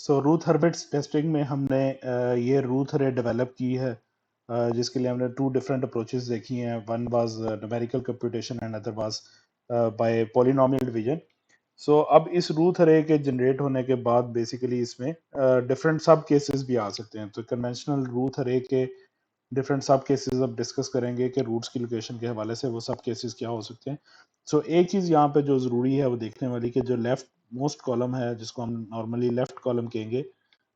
सो Ruth हर्विट्ज testing में हमने ये रूथ अरे डेवलप की है, जिसके लिए हमने 2 डिफरेंट अप्रोचेस देखी हैं। One was numerical computation and other was by polynomial division. So अब इस रूथ अरे के जनरेट होने के बाद बेसिकली इसमें डिफरेंट सब केसेस भी आ सकते हैं। तो कन्वेंशनल रूथ अरे के डिफरेंट सब केसेस अब डिस्कस करेंगे कि रूट्स की लोकेशन के हवाले से वो सब केसेस क्या हो सकते हैं। सो एक चीज़ यहाँ पे जो ज़रूरी है वो देखने वाली कि जो लेफ्ट मोस्ट कॉलम है, जिसको हम नॉर्मली लेफ्ट कॉलम कहेंगे,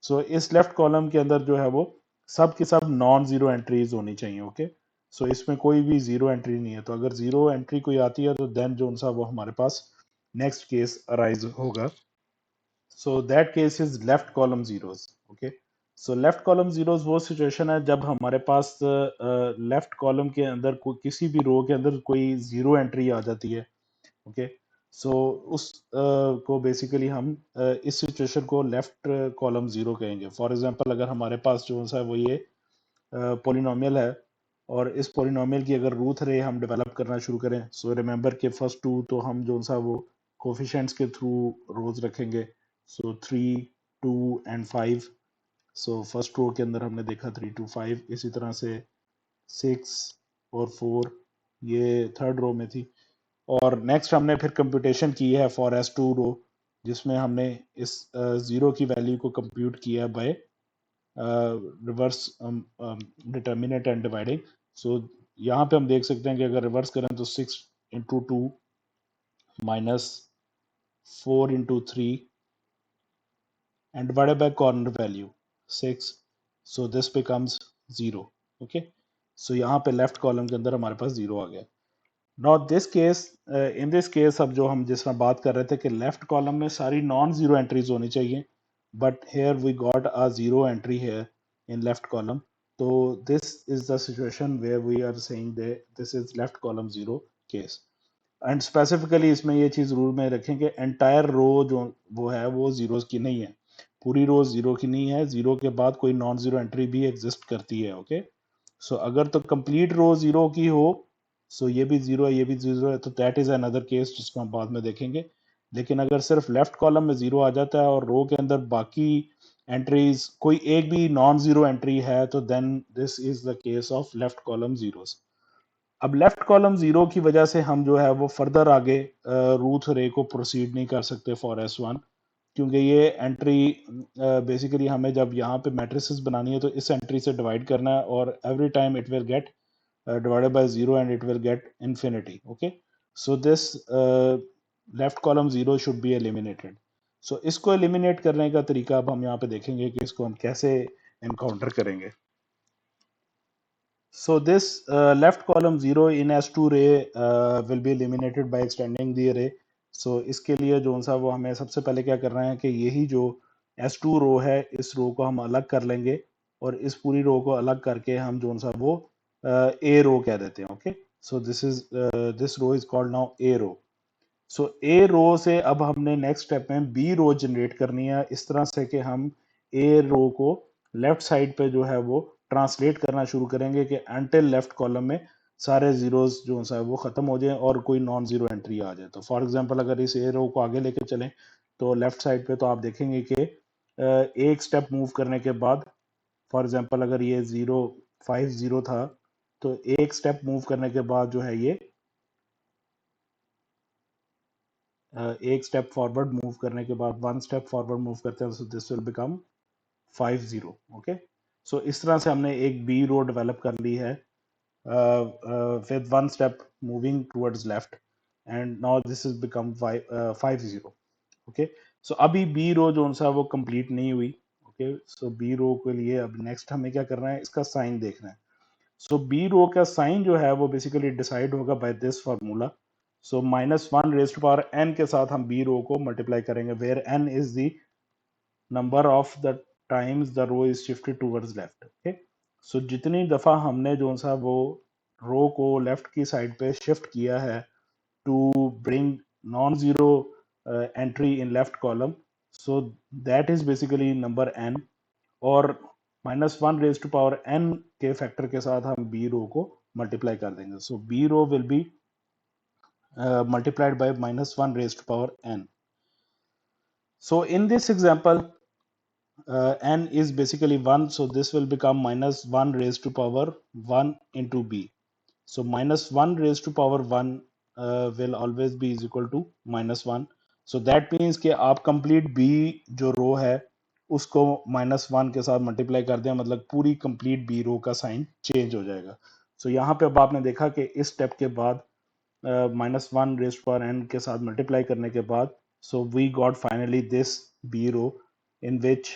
सो इस लेफ्ट कॉलम के अंदर जो है वो सब की सब नॉन जीरो एंट्रीज होनी चाहिए। ओके, सो इसमें कोई भी जीरो एंट्री नहीं है। तो अगर जीरो एंट्री कोई आती है तो देन जो सा वो हमारे पास नेक्स्ट केस अराइज होगा। So that case is left column zeros. Okay, so left column zeros वो सिचुएशन है जब हमारे पास लेफ्ट कॉलम के अंदर कोई किसी भी रो के अंदर कोई जीरो एंट्री आ जाती है। ओके, सो उस को बेसिकली हम इस सिचुएशन को लेफ्ट कॉलम जीरो कहेंगे। फॉर एग्जांपल अगर हमारे पास जो सा वो ये पोलिनोमियल है और इस पोलिनोमियल की अगर रूट रे हम डेवलप करना शुरू करें, सो रिमेंबर के फर्स्ट टू तो हम जो सा वो कोफिशिएंट्स के थ्रू रोज रखेंगे। सो 3, 2 एंड 5। सो फर्स्ट रो के अंदर हमने देखा 3, 2, 5, इसी तरह से 6 और 4 ये थर्ड रो में थी। और नेक्स्ट हमने फिर कंप्यूटेशन की है फॉर एस टू रो, जिसमें हमने इस जीरो की वैल्यू को कंप्यूट किया by reverse determinant and dividing. So यहाँ पे हम देख सकते हैं कि अगर रिवर्स करें तो 6 × 2 minus 4 × 3 and divided by corner value 6, so this becomes 0। Okay, so यहाँ पे लेफ्ट कॉलम के अंदर हमारे पास 0 आ गया। Not this case, in this case अब जो हम जिस तरह बात कर रहे थे कि लेफ्ट कॉलम में सारी नॉन जीरो एंट्रीज होनी चाहिए, but here we got a zero entry here in left column. तो this is the situation where we are saying that this is left column zero case. And specifically इसमें ये चीज rule में रखें कि entire रो जो वो है वो जीरोस की नहीं है, पूरी रो जीरो की नहीं है, जीरो के बाद कोई नॉन जीरो एंट्री भी एग्जिस्ट करती है। ओके, सो अगर तो कंप्लीट रो जीरो की हो, सो ये भी जीरो है ये भी जीरो है, तो दैट इज अनदर केस जिसको हम बाद में देखेंगे। लेकिन अगर सिर्फ लेफ्ट कॉलम में जीरो आ जाता है और रो के अंदर बाकी एंट्रीज कोई एक भी नॉन जीरो एंट्री है, तो then this is the case of left column zeros. अब लेफ्ट कॉलम जीरो की वजह से हम जो है वो फर्दर आगे रूथ रे को प्रोसीड नहीं कर सकते फॉर S1, क्योंकि ये एंट्री बेसिकली हमें जब यहाँ पे मैट्रिसेस बनानी है तो इस एंट्री से डिवाइड करना है, और every time it will get divided by 0 and it will get infinity. Okay, so this left column 0 should be eliminated. So इसको eliminate करने का तरीका अब हम यहाँ पे देखेंगे कि इसको हम कैसे encounter करेंगे। So this left column 0 in S2 array will be eliminated by extending the array. So इसके लिए जो सा वो हमें सबसे पहले क्या करना है कि यही जो S2 रो है इस रो को हम अलग कर लेंगे, और इस पूरी रो को अलग करके हम जो सा वो A रो कह देते हैं। Okay, so this row is called now A row. So A row से अब हमने नेक्स्ट स्टेप में बी रो जनरेट करनी है, इस तरह से कि हम ए रो को लेफ्ट साइड पे जो है वो ट्रांसलेट करना शुरू करेंगे कि एंटिल लेफ्ट कॉलम में सारे जीरोस जो है वो खत्म हो जाए और कोई नॉन जीरो एंट्री आ जाए। तो फॉर एग्जांपल अगर इस ए रो को आगे लेके चलें तो लेफ्ट साइड पे तो आप देखेंगे कि एक स्टेप मूव करने के बाद, फॉर एग्जांपल अगर ये 0 5 0 था, तो एक स्टेप मूव करने के बाद जो है ये एक स्टेप फॉरवर्ड मूव करने के बाद, वन स्टेप फॉरवर्ड मूव करते हैं, so this will become 5 0। Okay, so इस तरह से हमने एक बी रो डेवलप कर ली है with one step moving towards left, and now this is become 5 0। Okay, so अभी बी रो जो सा वो कंप्लीट नहीं हुई। ओके, सो बी रो के लिए अब नेक्स्ट हमें क्या करना है, इसका साइन देखना है। सो बी रो का साइन जो है वो बेसिकली डिसाइड होगा by this formula. So -1 raise to power n के साथ हम बी रो को मल्टीप्लाई करेंगे, where n is the number of the times the row is shifted towards left. Okay, so जितनी दफा हमने जो सा वो रो को लेफ्ट की साइड पे शिफ्ट किया है to bring non zero entry in left column, so that is basically number n, और -1 रेज टू पावर n के फैक्टर के साथ हम बी रो को मल्टीप्लाई कर देंगे। So B row will be multiplied by -1 raised to power n. So in this example, n is basically 1, so this will become minus 1 raised to power 1 into b. So minus 1 raised to power 1 will always be is equal to minus 1. So that means कि आप complete b जो रो है उसको minus 1 के साथ multiply कर दें, मतलब पूरी complete b रो का साइन चेंज हो जाएगा. So यहाँ पे अब आपने देखा कि इस स्टेप के बाद minus 1 raised to power n के साथ मल्टीप्लाई करने के बाद so we got finally this b row in which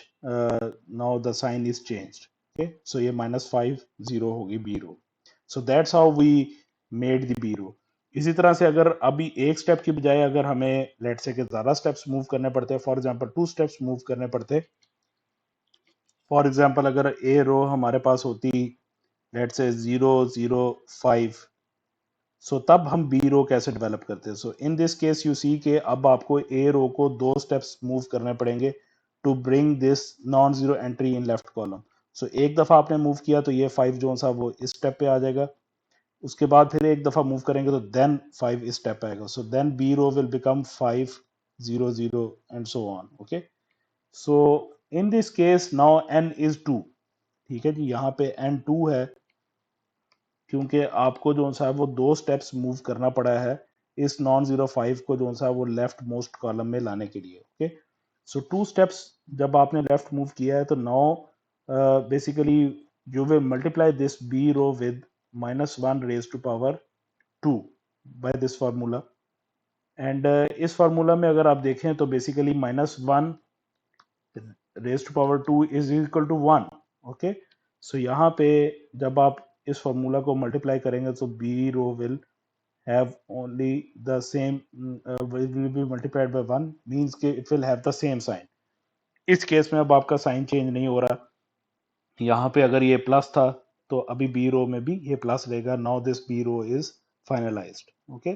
now the sign is changed. Okay, so ये minus 5 0 होगी b row. So that's how we made the b row. इसी तरह से अगर अभी एक स्टेप की बजाय अगर हमें लेट्स से कि ज्यादा स्टेप्स मूव करने पड़ते हैं, फॉर एग्जांपल 2 स्टेप्स मूव करने पड़ते, फॉर एग्जांपल अगर ए रो हमारे पास होती लेट्स से 0 0 5, सो तब हम बी रो कैसे डेवलप करते हैं. So in this case you see के अब आपको ए रो को 2 स्टेप्स मूव करने पड़ेंगे to bring this non zero entry in left column. So एक दफा आपने मूव किया तो ये 5 जो सा वो इस स्टेप पे आ जाएगा, उसके बाद फिर एक दफा मूव करेंगे तो देन 5 इस स्टेप आएगा. So then B row will become 5 0 0 and so on. Okay, so in this case now n is 2. ठीक है जी, यहाँ पे n 2 है क्योंकि आपको जो सा है वो 2 स्टेप्स मूव करना पड़ा है इस नॉन जीरो 5 को जो सा है वो लेफ्ट मोस्ट कॉलम में लाने के लिए. ओके, सो 2 स्टेप्स जब आपने लेफ्ट मूव किया है तो now basically you will multiply this B row with minus 1 raised to power 2 by this formula. And इस फार्मूला में अगर आप देखें तो basically minus 1 raised to power 2 is equal to 1. Okay, so यहाँ पे जब आप इस फार्मूला को मल्टीप्लाई करेंगे तो B row will have only the same will be multiplied by 1 means कि it will have the same sign. इस केस में अब आपका साइन चेंज नहीं हो रहा, यहाँ पे अगर ये प्लस था तो अभी बी रो में भी ये प्लस रहेगा. Now this B row is finalized. Okay,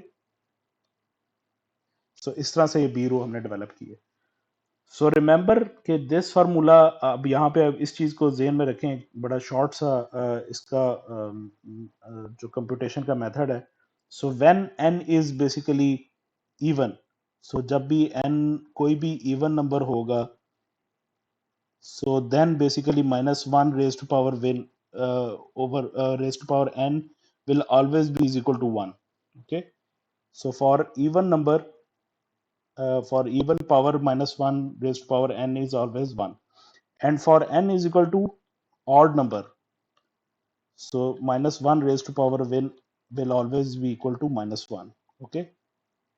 so इस तरह से ये बी रो हमने डेवलप की है. सो रिमेंबर कि दिस फार्मूला, अब यहाँ पे अब इस चीज को जेहन में रखें, बड़ा शॉर्ट सा इसका जो कंप्यूटेशन का मेथड है. So when n is basically even, so जब भी n कोई भी इवन नंबर होगा so then basically minus 1 raised to power will over raised to power n will always be is equal to 1. Okay, so for even number, for even power minus 1 raised to power n is always 1, and for n is equal to odd number, so minus 1 raised to power will always be equal to minus 1. Okay,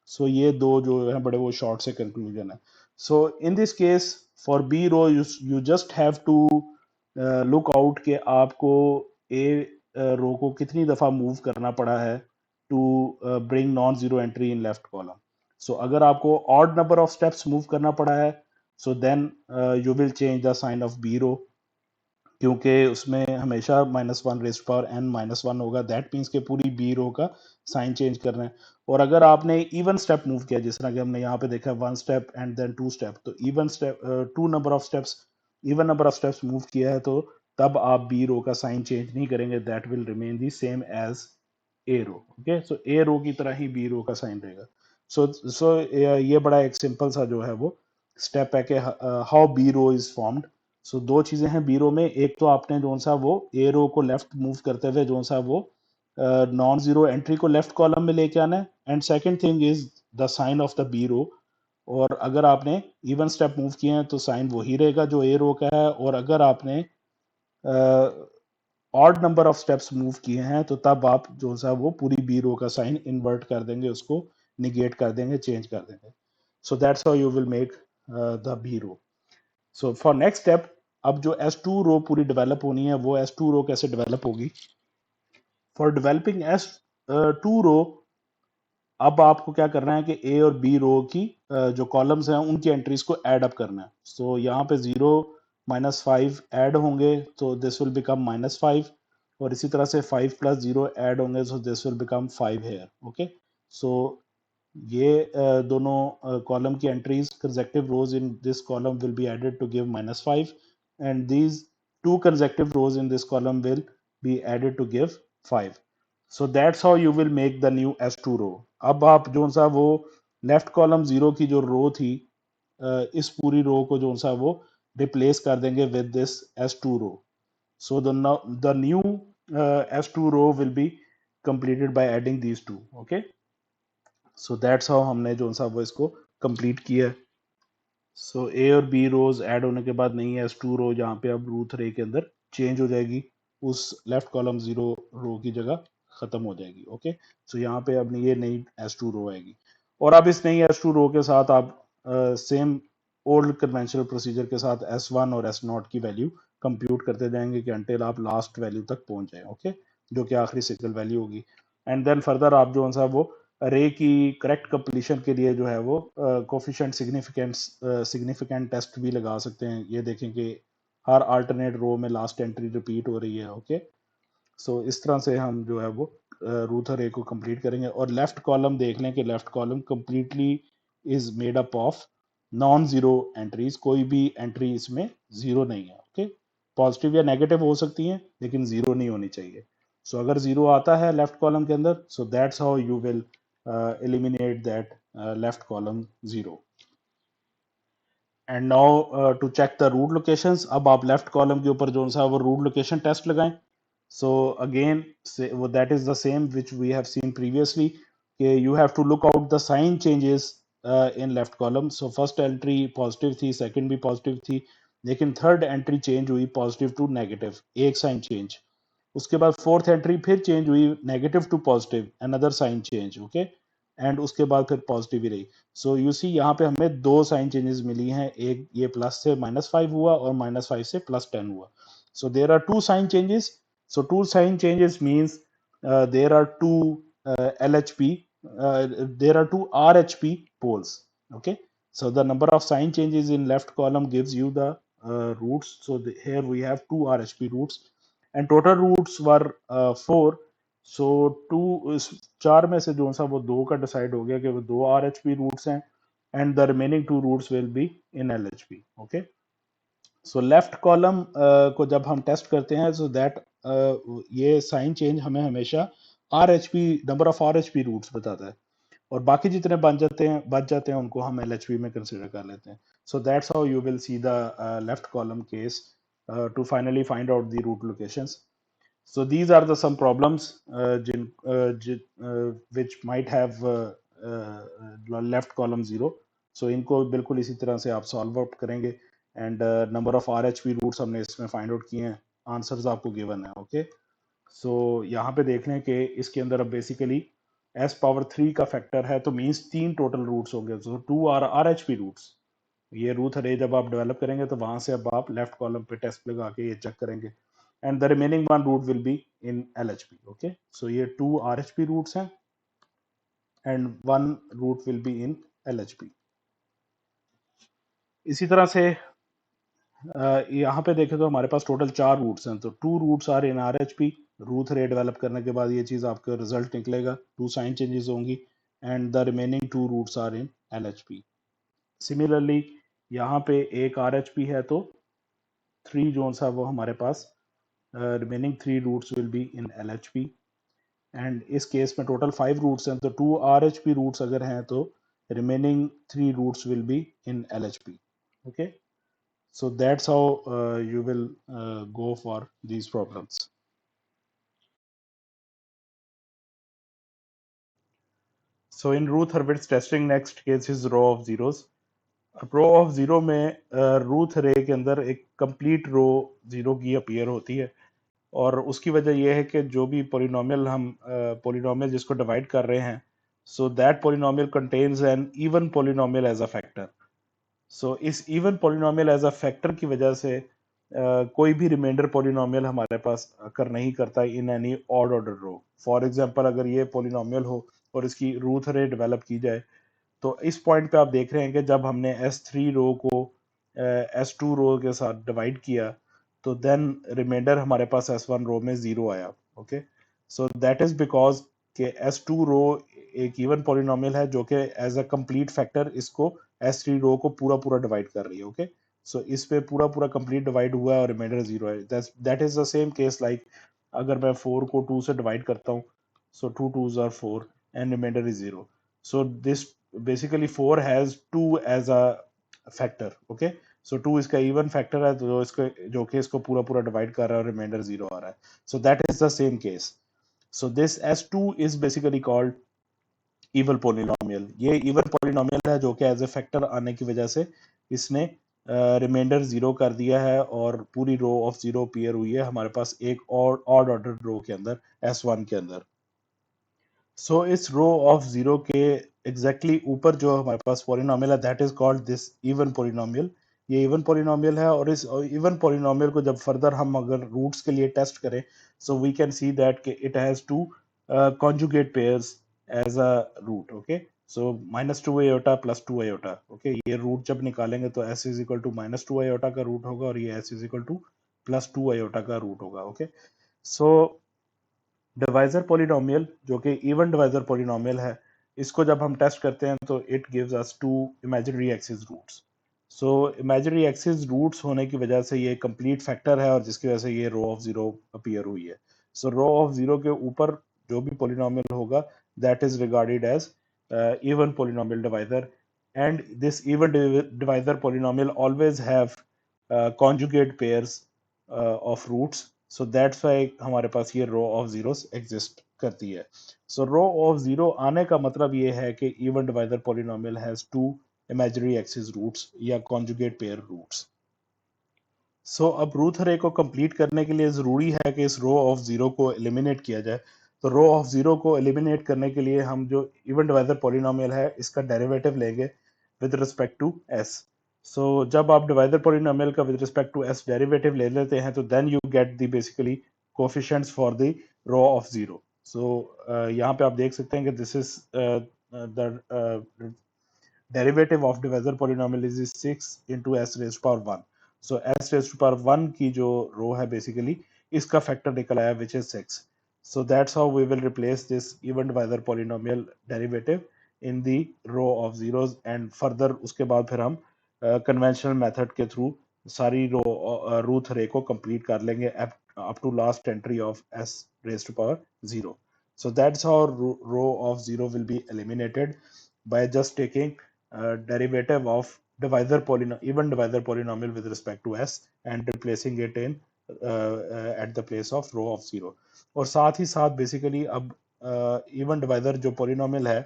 सो ये दो जो है बड़े वो short से conclusion है. So in this case for B row you just have to look out कि आपको ए रो को कितनी दफा मूव करना पड़ा है to bring non zero entry in left column. So अगर आपको odd number of steps move करना पड़ा है so then you will change the sign of B row, क्योंकि उसमें हमेशा minus 1 raised power n minus 1 होगा. दैट मीन्स के पूरी बी रो का साइन चेंज करना है. और अगर आपने इवन स्टेप मूव किया जिस तरह कि हमने यहाँ पे देखा 1 स्टेप एंड देन 2 स्टेप, तो even step 2 number of steps, even number of steps move किया है तो तब आप बी रो का साइन चेंज नहीं करेंगे. That will remain the same as A row. Okay, so A row की तरह ही बी रो का साइन रहेगा. सो ये बड़ा एक सिंपल सा जो है वो स्टेप है कि how B row is formed. So दो चीजें हैं बी रो में. एक तो आपने जो सा वो ए रो को लेफ्ट मूव करते हुए जो सा वो नॉन जीरो एंट्री को लेफ्ट कॉलम में लेके आना है, and second thing is the sign of the B row. और अगर आपने इवन स्टेप मूव किए हैं तो साइन वही रहेगा जो ए रो का है, और अगर आपने odd number of steps move किए हैं तो तब आप जो सा वो पूरी बी रो का साइन इन्वर्ट कर देंगे, उसको निगेट कर देंगे, चेंज कर देंगे. So that's how you will make the B row. So for next step, अब जो S2 रो पूरी डेवलप होनी है वो S2 रो कैसे डेवलप होगी. फॉर डेवलपिंग S2 रो अब आपको क्या करना है कि ए और बी रो की जो कॉलम्स हैं उनकी एंट्रीज को ऐड अप करना है. सो यहाँ पे 0 माइनस 5 ऐड होंगे तो दिस विल बिकम माइनस 5, और इसी तरह से 5 प्लस 0 ऐड होंगे so this will become 5 here. Okay, so ये दोनों कॉलम की entries consecutive rows in this column will be added to give minus 5, and these two consecutive rows in this column will be added to give 5. So that's how you will make the new S2 row. अब आप जो सा वो left column 0 की जो रो थी इस पूरी रो को जो सा वो रिप्लेस कर देंगे with this S2 row. So the new S2 row will be completed by adding these two. Okay, so that's how हमने जो सा वो इसको complete किया. सो ए और बी रोज ऐड होने के बाद नई एस टू रो जहाँ पे अब रूथ रे के अंदर चेंज हो जाएगी, उस लेफ्ट कॉलम जीरो रो की जगह खत्म हो जाएगी. ओके, सो यहाँ पे अब ये नई एस टू रो आएगी. और अब इस नई एस टू रो के साथ आप सेम ओल्ड कन्वेंशनल प्रोसीजर के साथ एस वन और एस नॉट की वैल्यू कंप्यूट करते जाएंगे कि अंटिल आप लास्ट वैल्यू तक पहुंच जाए. ओके, जो कि आखिरी सिंगल वैल्यू होगी. एंड देन फर्दर आप जो सा वो अरे की करेक्ट कंप्लीशन के लिए जो है वो कोफिशिएंट सिग्निफिकेंट टेस्ट भी लगा सकते हैं. ये देखें कि हर अल्टरनेट रो में लास्ट एंट्री रिपीट हो रही है. ओके, सो इस तरह से हम जो है वो रूथ अरे को कंप्लीट करेंगे. और लेफ्ट कॉलम देख लें कि left column completely is made up of non zero entries. कोई भी एंट्री इसमें जीरो नहीं है. ओके, पॉजिटिव या नेगेटिव हो सकती हैं लेकिन जीरो नहीं होनी चाहिए. सो अगर जीरो आता है लेफ्ट कॉलम के अंदर, so that's how you will eliminate that left column 0. And now to check the root locations. अब आप लेफ्ट कॉलम के ऊपर जो सा वो रूट लोकेशन टेस्ट लगाएं. सो अगेन वो that is the same which we have seen previously कि you have to look out the sign changes in left column. So first entry positive थी, second भी पॉजिटिव थी, लेकिन third entry change हुई positive to negative, एक sign change. उसके बाद fourth entry फिर चेंज हुई negative to positive, another sign change. Okay, and उसके बाद फिर पॉजिटिव ही रही. सो यू सी यहाँ पे हमें दो साइन चेंजेस मिली हैं, एक ये प्लस से -5 हुआ और -5 से +10 हुआ. So there are two sign changes. So two sign changes means there are two LHP, there are two RHP poles. Okay, so the number of sign changes in left column gives you the roots. So here we have two RHP roots and total roots were 4. So two चार में से जो सा वो दो का decide हो गया कि वो दो RHP रूट्स हैं and the remaining two roots will be in LHP. Okay, so left column को जब हम टेस्ट करते हैं सो दैट ये साइन चेंज हमें हमेशा RHP number of RHP roots बताता है और बाकी जितने बच जाते हैं उनको हम LHP में कंसिडर कर लेते हैं. So that's how you will see the left column case to finally find out the root locations. So these are the some problems which might have left column 0. So इनको बिल्कुल इसी तरह से आप सॉल्व आउट करेंगे and number of RHP roots हमने इसमें find out किए हैं, आंसर्स आपको गिवन है. ओके, सो यहाँ पे देख लें कि इसके अंदर अब बेसिकली S⁻³ का फैक्टर है तो मीन्स 3 टोटल रूट्स होंगे. सो 2 आर RHP रूट्स. ये रूट अरे जब आप डेवलप करेंगे तो वहां से अब आप लेफ्ट कॉलम पे टेस्ट लगा के ये चेक करेंगे and the remaining one root will be in LHP. Okay, so ये two RHP roots हैं and one root will be in LHP. इसी तरह से यहाँ पे देखें तो हमारे पास टोटल 4 रूट्स हैं तो 2 roots are in RHP. Root array develop करने के बाद ये चीज़ आपका रिजल्ट निकलेगा, 2 साइन चेंजेस होंगी and the remaining 2 roots are in LHP. Similarly यहाँ पे एक RHP है तो 3 जो सा वो हमारे पास remaining 3 roots will be in LHP. And इस केस में टोटल 5 रूट्स हैं तो 2 RHP रूट्स अगर हैं तो remaining 3 roots will be in LHP. Okay, so that's how you will go for these problems. So in Ruth Hurwitz's testing, next case is row of zeros. अब रो of zero में Ruth रे के अंदर एक complete रो zero की appear होती है और उसकी वजह यह है कि जो भी पोलिनोमियल हम पोलिनोमियल जिसको डिवाइड कर रहे हैं so that polynomial contains an even polynomial as a factor. So इस even polynomial as a factor की वजह से कोई भी रिमाइंडर पोलिनोमियल हमारे पास अकर नहीं करता in any odd order row. For example अगर ये पोलिनोमियल हो और इसकी रूथ रे डेवलप की जाए तो इस पॉइंट पे आप देख रहे हैं कि जब हमने S3 रो को S2 रो के साथ डिवाइड किया तो देन रिमाइंडर हमारे पास S1 रो में 0 आया. Okay, so that is because कि S2 रो एक इवन पॉलिनोमियल है जो कि एज अ कंप्लीट फैक्टर इसको S3 रो को पूरा पूरा डिवाइड कर रही है. ओके, सो इस पे पूरा पूरा कंप्लीट डिवाइड हुआ है और रिमाइंडर 0 है. That is the same case like अगर मैं 4 को 2 से डिवाइड करता हूँ सो 2 2s are 4 and remainder is 0. So this basically 4 has 2 as a factor. Okay, सो 2 इसका इवन फैक्टर है, तो जो कि इसको पूरा पूरा डिवाइड कर रहा है और रिमाइंडर 0 आ रहा है. सो that is the same case. So this S2 is basically called even polynomial. ये इवन पोलिनोमियल है जो कि एज ए फैक्टर आने की वजह से इसने रिमाइंडर 0 कर दिया है और पूरी रो ऑफ 0 अपीयर हुई है हमारे पास एक और ऑड ऑर्डर रो के अंदर, S1 के अंदर. सो इस रो ऑफ 0 के एग्जैक्टली ऊपर जो हमारे पास पोलिनोमियल है, that is called this even polynomial. ये इवन पोलिनोमियल है, और इस इवन पोलिनोमियल को जब फर्दर हम अगर रूट्स के लिए टेस्ट करें, so we can see that it has two conjugate pairs as a root. Okay, so -2 iota plus 2 iota. Okay, ये रूट जब निकालेंगे तो s is equal to -2 iota का रूट होगा और ये s is equal to +2 iota का root होगा. ओके, सो डिवाइजर पॉलिनोमियल जो कि इवन डिवाइजर पॉलिनोमियल है, इसको जब हम टेस्ट करते हैं तो it gives us two imaginary axis roots. So imaginary axis roots होने की वजह से ये कंप्लीट फैक्टर है और जिसकी वजह से ये रो ऑफ 0 अपीयर हुई है. सो रो ऑफ 0 के ऊपर जो भी पॉलिनोमियल होगा, that is regarded as even polynomial divisor, and this even divisor polynomial always have conjugate pairs of roots. So that's why हमारे पास ये रो ऑफ जीरोस एग्जिस्ट करती है. सो रो ऑफ जीरो आने का मतलब ये है कि even divisor polynomial has two imaginary axis roots या कॉन्जुगेट पेयर रूट्स. सो अब रूट अरे को कंप्लीट करने के लिए ज़रूरी है कि इस रो ऑफ ज़ीरो को एलिमिनेट किया जाए. तो रो ऑफ ज़ीरो को एलिमिनेट करने के लिए हम जो इवन डिवाइजर पॉलिनोमियल है इसका डेरिवेटिव लेंगे with respect to S. So जब आप डिवाइजर पॉलिनोमियल का with respect to S derivative ले लेते हैं तो then you get the basically coefficients for the row of zero. So यहाँ पे आप देख सकते हैं कि this is the derivative of divisor polynomial is 6 into s raised to power 1. So s raised to power 1 की जो रो है बेसिकली इसका फैक्टर निकल आया which is 6. So that's how we will replace this even divisor polynomial derivative in the row of zeros, and further उसके बाद फिर हम कन्वेंशनल मेथड के थ्रू सारी रो रूट रे को कंप्लीट कर लेंगे up to last entry of s raised to power 0. So that's how row of 0 will be eliminated by just taking derivative of even divisor polynomial with respect to s and replacing it in at the place of row of 0. और साथ ही साथ basically अब even divisor जो polynomial है,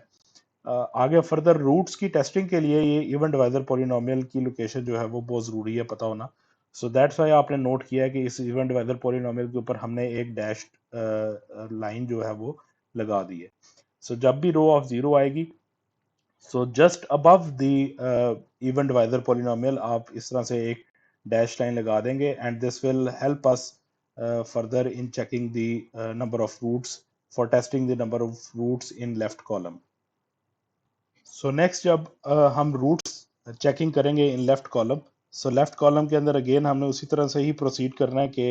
आगे further roots की testing के लिए ये इवन डिवाइजर पोलिनोमियल की लोकेशन जो है वो बहुत ज़रूरी है पता होना. सो दैट्स वाई आपने नोट किया है कि इस इवन डिवाइजर पोलिनोमियल के ऊपर हमने एक डैश लाइन जो है वो लगा दी है. सो जब भी रो ऑफ 0 आएगी, so just above the even divisor polynomial आप इस तरह से एक डैश लाइन लगा देंगे, and this will help us further in checking the number of roots for testing the number of roots in left column. So next जब हम roots checking करेंगे in left column, so left column के अंदर again हमने उसी तरह से ही proceed करना है कि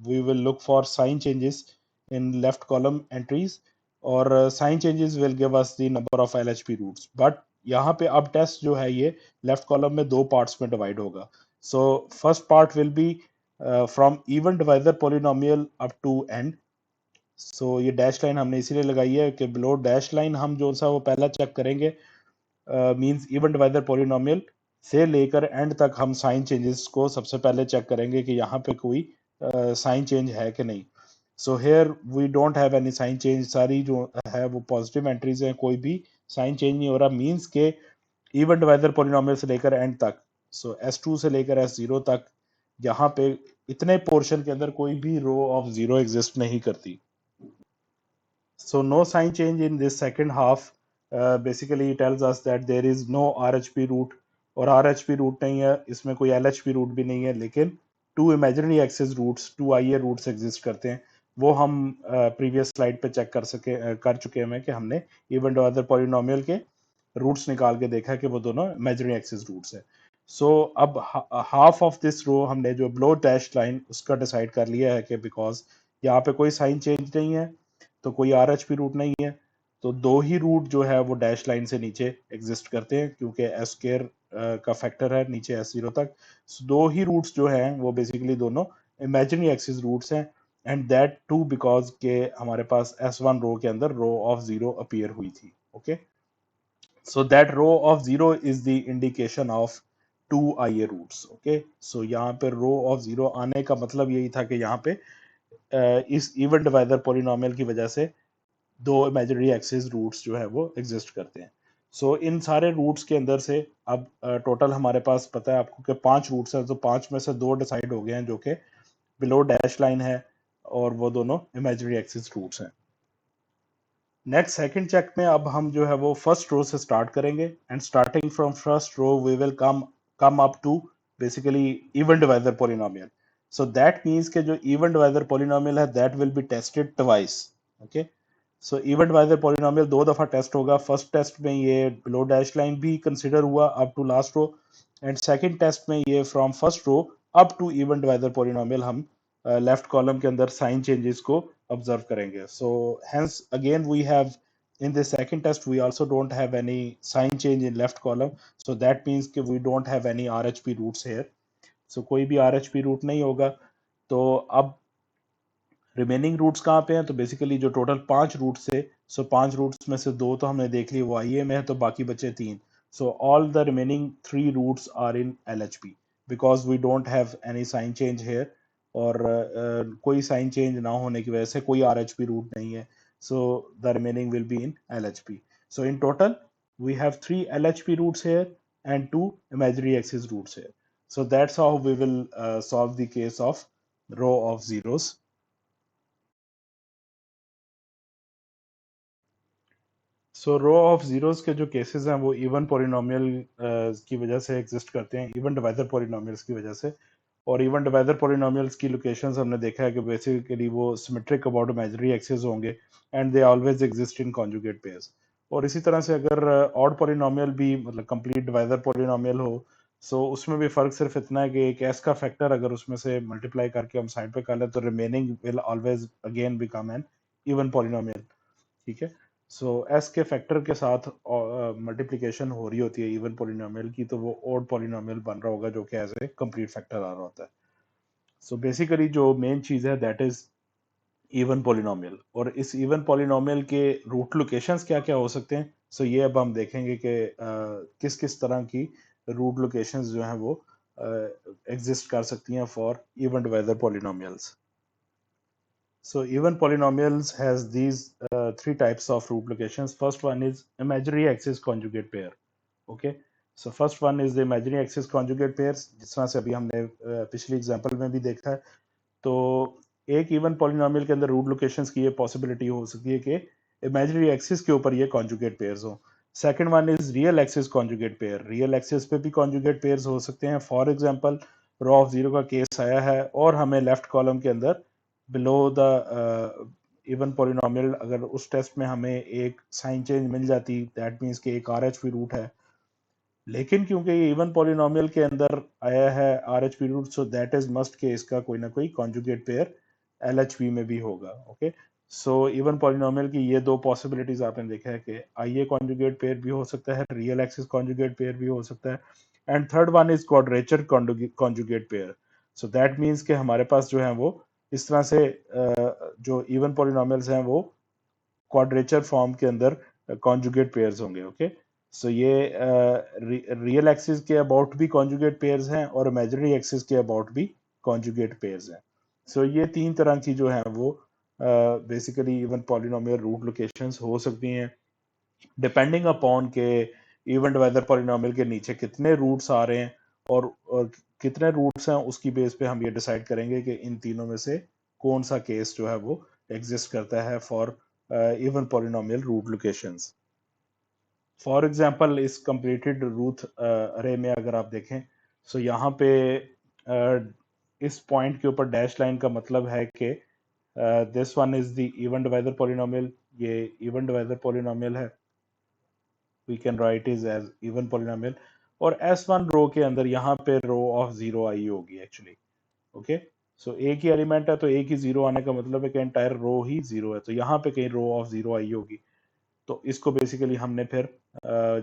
we will look for sign changes in left column entries, और sign changes will give us the number of LHP roots. But यहाँ पे अब टेस्ट जो है ये लेफ्ट कॉलम में दो पार्ट्स में डिवाइड होगा. So first part will be from even divisor polynomial up to end. So ये डैश लाइन हमने इसीलिए लगाई है कि बिलो डैश लाइन हम जो सा वो पहला चेक करेंगे, मींस इवन डिवाइजर पॉलिनोमियल से लेकर एंड तक हम साइन चेंजेस को सबसे पहले चेक करेंगे कि यहाँ पे कोई साइन चेंज है कि नहीं. So here we don't have any sign change, सारी जो है वो पॉजिटिव एंट्रीज हैं, कोई भी साइन चेंज नहीं हो रहा, मींस के इवन डिवाइजर पॉलिनोमियल से लेकर एंड तक, सो S2 से लेकर S0 तक, यहाँ पे इतने पोर्शन के अंदर कोई भी रो ऑफ 0 एग्जिस्ट नहीं करती. So no sign change in this second half. Basically tells us that there is no RHP root, और RHP root नहीं है, इसमें कोई LHP root भी नहीं है, लेकिन two imaginary axis roots, two IA roots exist करते हैं. वो हम प्रीवियस स्लाइड पे चेक कर चुके हैं कि हमने इवन डिवाइजर पॉलिनोमियल के रूट्स निकाल के देखा कि वो दोनों इमेजिनरी एक्सिस रूट्स है. सो अब हाफ ऑफ दिस रो हमने जो ब्लो डैश लाइन उसका डिसाइड कर लिया है कि बिकॉज यहाँ पे कोई साइन चेंज नहीं है तो कोई RHP रूट नहीं है, तो दो ही रूट जो है वो डैश लाइन से नीचे एग्जिस्ट करते हैं क्योंकि एस स्क्वायर का फैक्टर है नीचे S0 तक. So, दो ही रूट्स जो हैं वो बेसिकली दोनों इमेजिनरी एक्सिस रूट्स हैं, एंड दैट टू बिकॉज के हमारे पास S1 रो के अंदर रो ऑफ 0 अपीयर हुई थी. Okay, so that row of 0 is the indication of 2 roots. Okay, so यहाँ पे रो ऑफ 0 आने का मतलब यही था कि यहाँ पे इस इवन डिवाइजर पॉलिनोमियल की वजह से दो इमेजिनरी एक्सिस रूट्स जो है वो एग्जिस्ट करते हैं। सो इन सारे रूट्स के अंदर से अब टोटल हमारे पास पता है आपको कि 5 रूट्स हैं, तो 5 में से 2 डिसाइड हो गए हैं जो कि बिलो डैश लाइन है और वो दोनों इमेजिनरी एक्सिस रूट्स हैं। नेक्स्ट सेकंड चेक में अब हम जो है वो फर्स्ट रो से स्टार्ट करेंगे and starting from first row we will come up to basically even divisor polynomial. So that means के जो इवन डिवाइजर पॉलिनोमियल है that will be tested twice. Okay, so even divisor polynomial 2 दफा test होगा। First test में ये below dash line भी consider हुआ up to last row, and second test में ये from first row up to even divisor polynomial हम left column के अंदर साइन चेंजेस को ऑब्जर्व करेंगे। So hence again we have in the second test we also don't have any sign change in left column, so that means कि we don't have any RHP roots here, so कोई भी RHP root नहीं होगा। तो अब remaining roots कहाँ पे हैं, तो बेसिकली जो टोटल 5 रूट्स थे, सो 5 रूट्स में से 2 तो हमने देख लिए वो IA में है, तो बाकी बचे 3। So all the remaining 3 roots are in LHP because we don't have any sign change here, और कोई साइन चेंज ना होने की वजह से कोई RHP रूट नहीं है, सो the remaining will be in LHP। So in total we have 3 LHP roots here and 2 imaginary axis roots here. So that's how we will solve the case of row of zeros. So row of zeros के जो cases हैं वो even polynomial की वजह से exist करते हैं, even divisor polynomials की वजह से। और इवन डिवाइजर पॉलिनोमियल्स की लोकेशंस हमने देखा है कि बेसिकली वो सिमेट्रिक अबाउट इमेजिनरी एक्सिस होंगे and they always exist in conjugate pairs. और इसी तरह से अगर ऑड पॉलिनोमियल भी मतलब कंप्लीट डिवाइजर पॉलिनोमियल हो, सो उसमें भी फर्क सिर्फ इतना है कि एक एस का फैक्टर अगर उसमें से मल्टीप्लाई करके हम साइड पे कर लें तो remaining will always again become an even polynomial. ठीक है, सो एस के फैक्टर के साथ मल्टीप्लिकेशन हो रही होती है इवन पॉलिनोमियल की, तो वो ओड पॉलिनोमियल बन रहा होगा जो कि एज ए कंप्लीट फैक्टर आ रहा होता है। सो बेसिकली जो मेन चीज है दैट इज इवन पॉलिनोमियल। और इस इवन पॉलिनोमियल के रूट लोकेशंस क्या क्या हो सकते हैं, सो ये अब हम देखेंगे कि किस किस तरह की रूट लोकेशंस जो हैं वो एग्जिस्ट कर सकती हैं for even divisor polynomials. So even polynomials has these 3 types of root locations. First one is imaginary axis conjugate pair. Okay, so first one is the imaginary axis conjugate pairs, जिस तरह से अभी हमने पिछली example में भी देखा है। तो एक इवन पॉलिनोमियल के अंदर रूट लोकेशंस की ये पॉसिबिलिटी हो सकती है कि इमेजिनरी एक्सिस के ऊपर ये कॉन्जुगेट पेयर्स हो। Second one is real axis conjugate pair, real axis पे भी कॉन्जुगेट पेयर्स हो सकते हैं। For example row of zero का केस आया है और हमें लेफ्ट कॉलम के अंदर बिलो द इवन पॉलिनोमियल अगर उस टेस्ट में हमें एक साइन चेंज मिल जाती, दैट मीन्स कि एक RHP रूट है, लेकिन क्योंकि ये इवन पॉलिनोमियल के अंदर आया है RHP root, so that is must के इसका कोई ना कोई कॉन्जुगेट पेयर LHP में भी होगा। ओके, सो इवन पॉलिनोमियल की ये 2 पॉसिबिलिटीज आपने देखा है कि IA कॉन्जुगेट पेयर भी हो सकता है, रियल एक्सिस कॉन्जुगेट पेयर भी हो सकता है, and third one is quadrature conjugate pair. So that means कि हमारे पास जो है वो इस तरह से जो इवन पॉलिनोमियल्स हैं वो क्वाड्रेचर फॉर्म के अंदर कॉन्जुगेट पेयर्स होंगे। ओके, सो ये रियल एक्सिस के अबाउट भी कॉन्जुगेट पेयर्स हैं और इमेजिनरी एक्सिस के अबाउट भी कॉन्जुगेट पेयर्स हैं। सो ये 3 तरह की जो है वो basically even polynomial root locations हो सकती हैं डिपेंडिंग अपॉन के इवन डिवाइजर पॉलिनोमियल के नीचे कितने रूट्स आ रहे हैं, और कितने रूट्स हैं उसकी बेस पे हम ये डिसाइड करेंगे कि इन तीनों में से कौन सा केस जो है वो एग्जिस्ट करता है for even polynomial root locations. For example इस कंप्लीटेड रूट अरे में अगर आप देखें, सो यहाँ पे इस पॉइंट के ऊपर डैश लाइन का मतलब है कि this one is the even divisor polynomial, ये इवन डिवाइजर पॉलिनोमियल है, we can write is as even polynomial. और S1 रो के अंदर यहाँ पे रो ऑफ जीरो आई होगी एक्चुअली। ओके, सो एक ही एलिमेंट है तो एक ही जीरो आने का मतलब है कि एंटायर रो ही जीरो है, तो यहाँ पे कहीं रो ऑफ जीरो आई होगी। तो इसको बेसिकली हमने फिर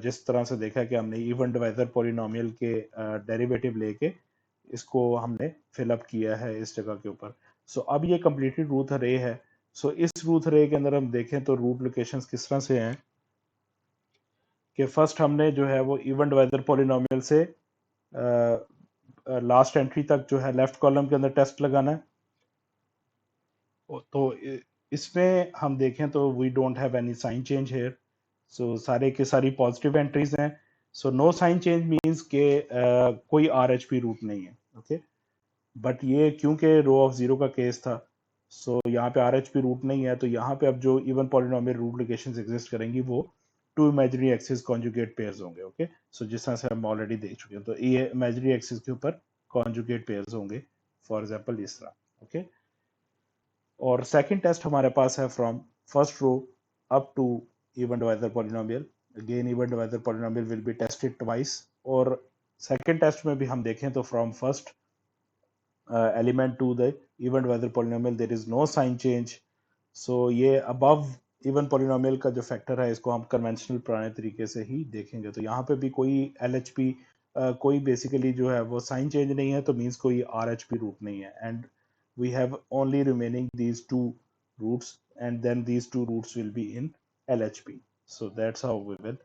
जिस तरह से देखा कि हमने इवन डिवाइजर पॉलिनोमियल के डेरिवेटिव लेके इसको हमने फिलअप किया है इस जगह के ऊपर। सो अब ये कंप्लीटेड रूट रे है। सो इस रूट रे के अंदर हम देखें तो रूट लोकेशंस किस तरह से हैं कि फर्स्ट हमने जो है वो इवन डिवाइजर पॉलिनोमियल से लास्ट एंट्री तक जो है लेफ्ट कॉलम के अंदर टेस्ट लगाना है। तो इसमें हम देखें तो we don't have any sign change here, so सारे के सारी पॉजिटिव एंट्रीज हैं। So no sign change means के कोई आर एच पी रूट नहीं है। ओके, बट ये क्योंकि रो ऑफ जीरो का केस था, सो यहाँ पे आर एच पी रूट नहीं है, तो यहाँ पे अब जो even polynomial root locations exist करेंगी वो two imaginary axis conjugate pairs होंगे। ओके, सो जिस तरह से हम ऑलरेडी देख चुके हैं, तो ये इमेजिनरी एक्सिस के ऊपर कॉन्जुगेट पेयर्स होंगे, फॉर एग्जांपल इस तरह। ओके, और सेकंड टेस्ट हमारे पास है from first row up to even divisor polynomial. Again even divisor polynomial will be tested twice, और सेकंड टेस्ट में भी हम देखें तो from first element to the even divisor polynomial there is no sign change। so ये above even polynomial का जो factor है इसको हम कन्वेंशनल पुराने तरीके से ही देखेंगे। तो यहाँ पे भी कोई LHP कोई बेसिकली जो है वो साइन चेंज नहीं है, तो मींस कोई RHP रूट नहीं है, and we have only remaining these two roots, and then these two roots will be in LHP। so that's how we will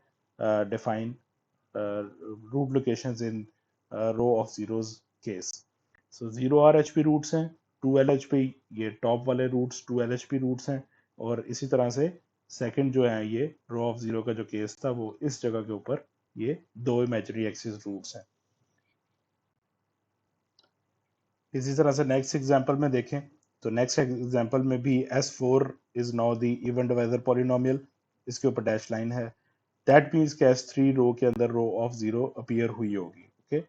define root locations in row of zeros case। So zero R H P roots हैं, two L H P ये top वाले roots two L H P roots हैं, और इसी तरह से second जो है ये रो ऑफ जीरो का जो केस था वो इस जगह के ऊपर ये दो इमेजिनरी एक्सिस रूट्स हैं। इसी तरह से नेक्स्ट एग्जांपल में देखें तो नेक्स्ट एग्जांपल में भी S4 is now the even divisor polynomial, इसके ऊपर डैश लाइन है, दैट मींस कि S3 रो के अंदर रो ऑफ जीरो अपीयर हुई होगी। ओके,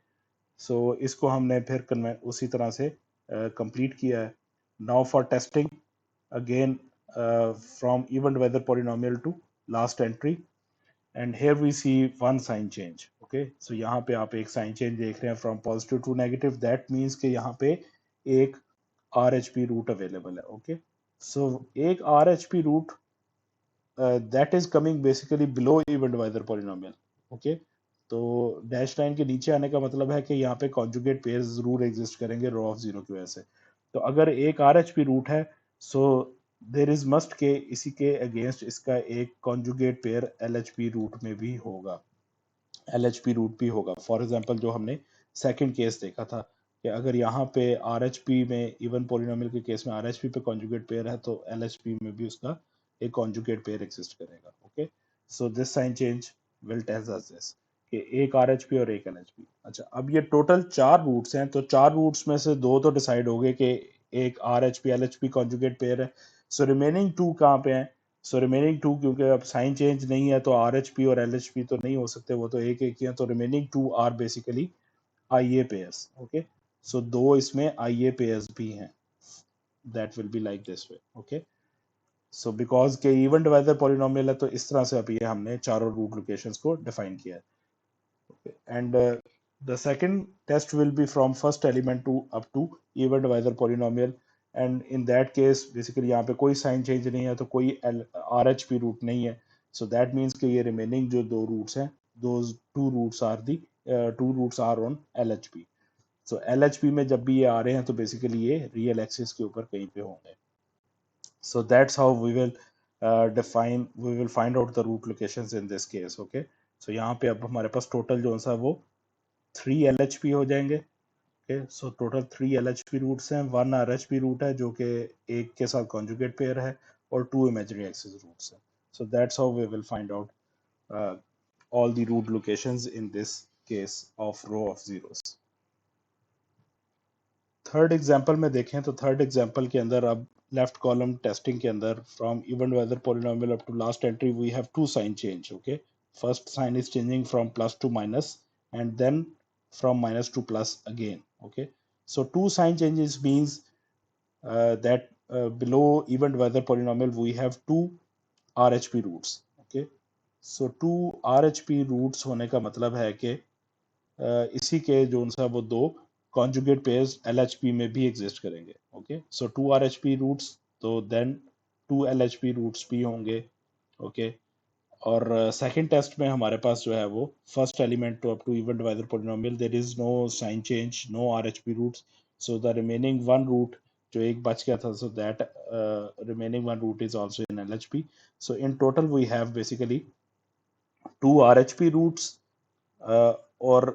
सो इसको हमने फिर उसी तरह से कंप्लीट किया है। Now for testing again from even divisor polynomial to last entry, and here we see one sign change। okay, so यहाँ पे आप एक sign change देख रहे हैं from positive to negative, that means कि यहाँ पे एक RHP root available है। okay, so एक RHP root that is coming basically below even divisor polynomial। okay, तो डैश लाइन के नीचे आने का मतलब है कि यहाँ पे कॉन्जुगेट पेयर जरूर एग्जिस्ट करेंगे रो ऑफ जीरो की वजह से। तो अगर एक आर एच पी रूट है, सो देर इज मस्ट के इसी के अगेंस्ट इसका एक conjugate pair L H P root में भी होगा, एल एच पी रूट भी होगा। फॉर एग्जाम्पल जो हमने सेकेंड केस देखा था कि अगर यहाँ पे आर एच पी में इवन पोलिनोमियल के केस में आर एच पी पे कॉन्जुगेट पेयर है, तो एल एच पी में भी उसका एक कॉन्जुगेट पेयर एग्जिस्ट करेगा। Okay, so this sign change will tell us this कि एक आर एच पी और एक एल एच पी। अच्छा, अब ये टोटल चार रूट्स हैं, तो चार रूट्स में से दो तो डिसाइड हो गए कि एक R H P L H P conjugate pair है। सो रिमेनिंग टू कहाँ पे हैं? सो रिमेनिंग टू, क्योंकि अब साइन चेंज नहीं है तो आर एच पी और एल एच पी तो नहीं हो सकते, वो तो एक एक ही है, तो remaining two are basically I A pairs. Okay, so दो इसमें आई ए पेयर्स भी हैं, that will be like this way. Okay, so because के इवन डिवाइजर पॉलिनोमियल है, तो इस तरह से अभी हमने चारों रूट लोकेशंस को डिफाइन किया है। okay, and the second test will be from first element to up to even divisor polynomial, and in that case basically यहाँ पे कोई साइन चेंज नहीं है, तो कोई आर एच पी रूट नहीं है, सो दैट मीन्स कि ये रिमेनिंग जो दो रूट्स हैं, those two roots are the two roots are on LHP। so LHP में जब भी ये आ रहे हैं तो बेसिकली ये रियल एक्सिस के ऊपर कहीं पे होंगे। so that's how we will we will find out the root locations in this case। okay, so यहाँ पे अब हमारे पास टोटल जो सा वो 3 LHP हो जाएंगे। Okay, so total 3 LHP roots हैं, 1 RHP रूट है जो कि एक के साथ कॉन्जुगेट पेयर है, और 2 इमेजिनरी एक्सिस रूट्स हैं। So that's how we will find out all the root locations in this case of row of zeros। Third example में देखें तो थर्ड एग्जांपल के अंदर अब लेफ्ट कॉलम टेस्टिंग के अंदर from even divisor polynomial up to last entry we have two sign change. Okay, first sign is changing from plus to minus, and then from minus to plus again। okay, so two sign changes means that below even divisor polynomial we have two RHP roots। okay, so two RHP roots होने का मतलब है कि इसी के जो सा वो दो कॉन्जुगेट पेयर्स LHP में भी एग्जिस्ट करेंगे। Okay, so two RHP roots, तो देन टू LHP रूट्स भी होंगे। ओके, और सेकंड टेस्ट में हमारे पास जो है वो first element to up to even divisor polynomial there is no sign change, no RHP roots, so the remaining one root जो एक बच गया था, so that remaining one root is also in LHP. So in total we have basically two RHP roots और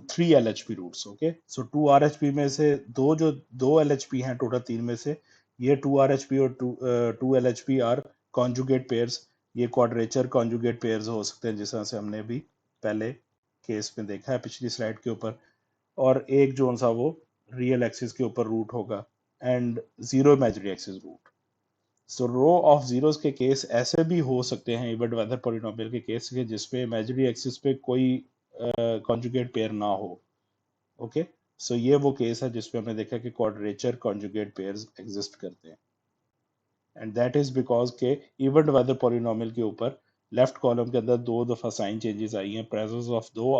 3 LHP roots. Okay, so 2 RHP में से दो LHP हैं टोटल 3 में से, ये 2 RHP और 2 LHP आर कॉन्जुगेट पेयर्स. ये क्वाड्रेचर कॉन्जुगेट पेयर्स हो सकते हैं, जिस तरह से हमने भी पहले केस में देखा है पिछली स्लाइड के ऊपर. और एक जो सा वो रियल एक्सिस के ऊपर रूट होगा and zero imaginary axis root. So row of zeros के केस ऐसे भी हो सकते हैं इवन वेदर पॉलिनोमियल के केस के जिसपे इमेजिनरी एक्सिस पे कोई कॉन्जुगेट पेयर ना हो. ओके, सो ये वो केस है जिसपे हमने देखा कि क्वाड्रेचर कॉन्जुगेट पेयर्स एग्जिस्ट करते हैं. एंड दैट इज बिकॉज के इवन वेदर पॉलिनोमियल के ऊपर लेफ्ट कॉलम के अंदर 2 दफा साइन चेंजेस आई हैं. Presence of 2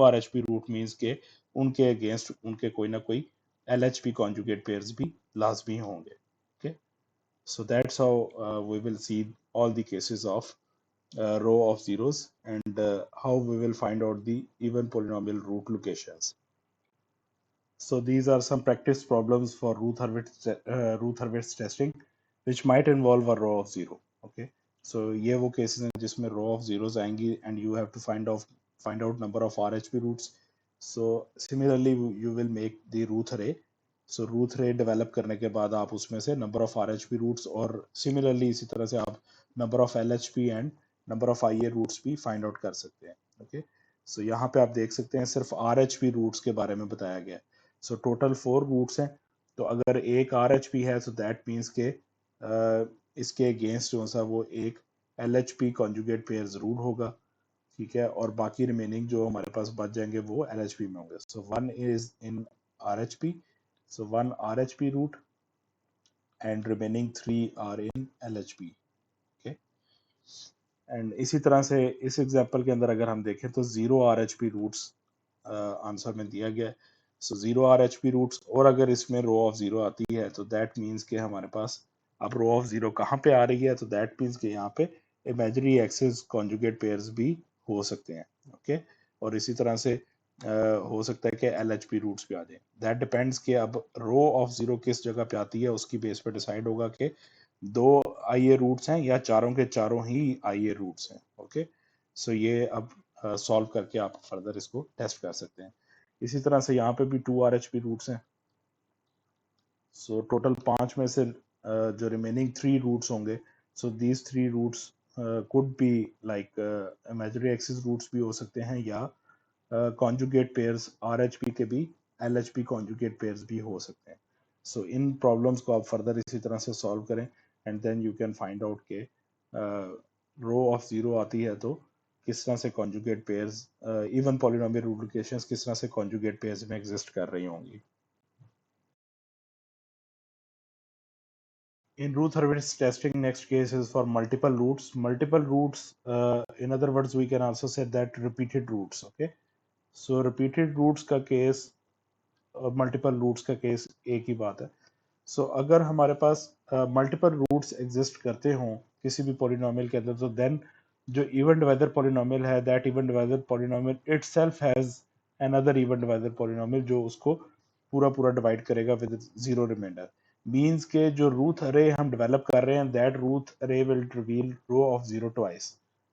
RHP root means के उनके अगेंस्ट उनके कोई ना कोई LHP कॉन्जुगेट पेयर्स भी लाजमी होंगे. Okay, so that's how we will see all the cases of row of zeros and how we will find out the even polynomial root locations. So these are some practice problems for Routh-Hurwitz testing, which might involve a row of zero. Okay, so ये वो cases हैं जिसमें row of zeros आएंगी and you have to find out number of RHP roots. So similarly you will make the Routh array. So Routh array develop करने के बाद आप उसमें से number of RHP roots और similarly इसी तरह से आप number of LHP and number of IA roots भी find out कर सकते हैं. Okay, so यहाँ पे आप देख सकते हैं सिर्फ RHP roots के बारे में बताया गया है. सो टोटल 4 रूट्स हैं. तो अगर एक RHP है तो दैट मीन्स के इसके अगेंस्ट जो सा वो एक LHP कॉन्जुगेट पेयर्स रूट होगा. ठीक है, और बाकी रिमेनिंग जो हमारे पास बच जाएंगे वो LHP में होंगे. So 1 is in RHP, so 1 RHP root and remaining 3 are in LHP. Okay, and इसी तरह से इस एग्जांपल के अंदर अगर हम देखें तो 0 RHP रूट्स आंसर में दिया गया है. सो 0 RHP रूट्स और अगर इसमें रो ऑफ जीरो आती है तो दैट मीन्स के हमारे पास अब रो ऑफ जीरो कहाँ पे आ रही है, तो दैट मीन्स के यहाँ पे इमेजिनरी एक्सिस कॉन्जुगेट पेयर्स भी हो सकते हैं. ओके, और इसी तरह से हो सकता है कि LHP रूट्स भी आ जाए. दैट डिपेंड्स कि अब रो ऑफ जीरो किस जगह पे आती है उसकी बेस पे डिसाइड होगा कि 2 IA रूट्स हैं या चारों के चारों ही IA रूट्स हैं. ओके, सो ये अब सॉल्व करके आप फर्दर इसको टेस्ट कर सकते हैं. इसी तरह से यहाँ पे भी 2 RHP रूट्स हैं. सो टोटल 5 में से जो रिमेनिंग 3 रूट्स होंगे, so these 3 roots could be like imaginary axis roots भी हो सकते हैं या कॉन्जुगेट पेयर्स RHP के भी LHP कॉन्जुगेट पेयर्स भी हो सकते हैं. सो इन प्रॉब्लम्स को आप फर्दर इसी तरह से सॉल्व करें and then you can find out के रो ऑफ जीरो आती है तो किस तरह से conjugate pairs even polynomial root locations किस तरह से कॉन्जुगेट पेयर्स में एग्जिस्ट कर रही होंगी. In Routh-Hurwitz testing, next case is for multiple roots. Multiple roots, in other words, we can also say that repeated roots. Okay, so repeated roots का case multiple roots का case एक ही बात है. सो अगर हमारे पास मल्टीपल रूट्स एग्जिस्ट करते हों किसी भी पॉलिनोमियल के अंदर, तो देन जो इवन डिवाइजर पॉलिनोमियल है that even divisor polynomial itself has another even divisor polynomial जो उसको पूरा पूरा डिवाइड करेगा विद जीरो रिमाइंडर. मींस के जो रूथ अरे हम डेवलप कर रहे हैं that Routh array will reveal row of zero twice.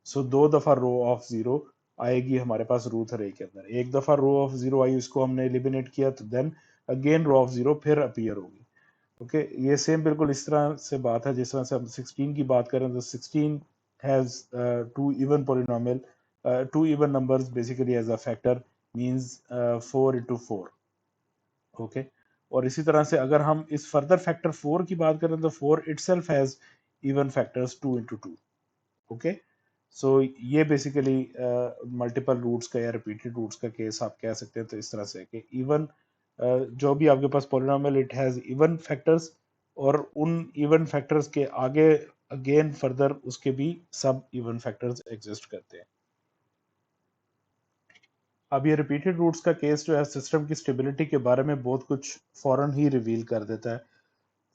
So 2 दफा रो ऑफ जीरो आएगी हमारे पास रूथ अरे के अंदर. एक दफा रो ऑफ जीरो आई, उसको हमने एलिमिनेट किया तो then again row of zero फिर अपीयर होगी. ओके, ये सेम बिल्कुल इस तरह से बात है जिस तरह से हम 16 की बात करें तो 16 has two even polynomial two even numbers basically as a factor means 4 into 4. Okay, और इसी तरह से अगर हम इस फर्दर फैक्टर 4 की बात करें तो 4 itself has even factors 2 into 2. Okay, so ये बेसिकली मल्टीपल रूट्स का या रिपीटेड रूट्स का केस आप कह सकते हैं. तो इस तरह से कि इवन जो भी आपके पास polynomial it has even factors और उन इवन फैक्टर्स के आगे अगेन फर्दर उसके भी सब इवन फैक्टर्स एग्जिस्ट करते हैं. अब ये रिपीटेड रूट्स का केस जो है सिस्टम की स्टेबिलिटी के बारे में बहुत कुछ फौरन ही रिवील कर देता है.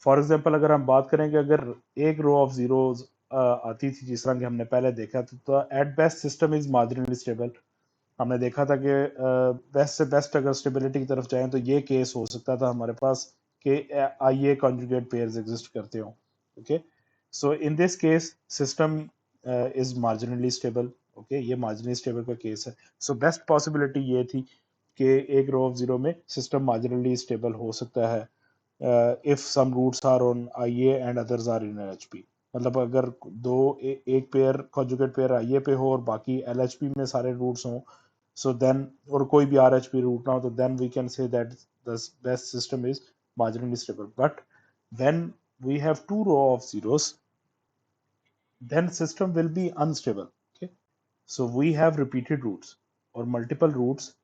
फॉर एग्जाम्पल अगर हम बात करें कि अगर एक रो ऑफ जीरोज आती थी जिस तरह कि हमने पहले देखा था, तो at best system is marginally stable. हमने देखा था कि बेस्ट से बेस्ट अगर स्टेबिलिटी की तरफ जाएं तो ये केस हो सकता था हमारे पास कि IA कॉन्जुगेट पेयर्स एग्जिस्ट करते हो. Okay, so in this case system is marginally stable. Okay, ये मार्जिनली स्टेबल का केस है. सो बेस्ट पॉसिबिलिटी ये थी कि एक रो ऑफ जीरो में सिस्टम मार्जिनली स्टेबल हो सकता है if some roots are on IA and others are in LHP। मतलब अगर एक पेयर कॉन्जुगेट पेयर IA पे हो और बाकी LHP में सारे रूट्स हों, so then और कोई भी RHP root ना हो, तो then we can say that the best system is marginally stable. But when we have two row of zeros, then system will be unstable. Okay, so we have repeated roots or multiple roots